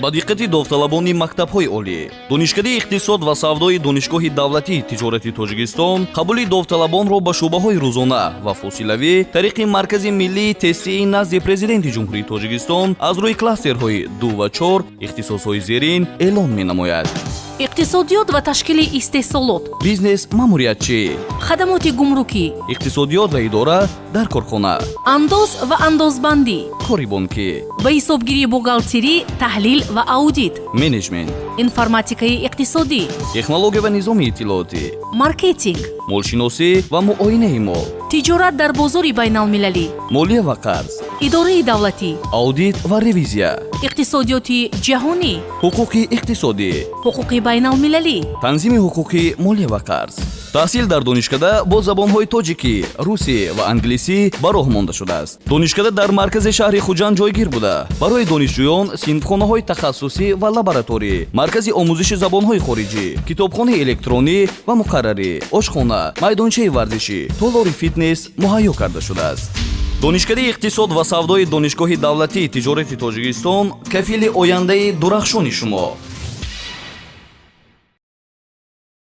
ба диққати довталабони мактабҳои олӣ. Донишкадаи иқтисод ва савдои Донишгоҳи давлатии тиҷорати Тоҷикистон қабули довталабонро ба шӯъбаҳои рӯзона ва фосилавӣ тариқи Маркази миллии тестии назди Президенти Ҷумҳурии Тоҷикистон аз рӯи кластерҳои 2 ва 4 ихтисосҳои зерин эълон менамояд. иқтисодиёт ва ташкили истеҳсолот, Бизнес маъмуриятчӣ, хадамоти гумрукӣ, иқтисодиёт ва идора дар корхона, андоз ва андозбандӣ, кори бонкӣ, ба ҳисобгирии бухгалтерӣ, таҳлил ва аудит, менеҷмент, информатикаи иқтисодӣ, технология ва низоми иттилоотӣ, маркетинг, молшиносӣ ва муоинаи мол, тиҷорат дар бозори байналмилалӣ, молия ва қарз, идораи давлатӣ, аудит ва ревизия, иқтисодиёти ҷаҳонӣ, ҳуқуқи иқтисодӣ, ҳуқуқи байналмилалӣ, танзими ҳуқуқи молия ва қарз. таҳсил дар донишкада бо забонҳои тоҷикӣ, русӣ ва англисӣ ба роҳ монда шудааст. Донишкада дар маркази шаҳри Хуҷанд ҷойгир буда барои донишҷӯён синфхонаҳои тахассусӣ ва лабораторӣ, маркази омӯзиши забонҳои хориҷӣ, китобхонаи электронӣ ва муқаррарӣ, ошхона, майдончаи варзишӣ, толори фитнес муҳайё карда шудааст. Донишкадаи иқтисод ва савдои Донишгоҳи давлатии тиҷорати Тоҷикистон кафили ояндаи дурахшони шумо.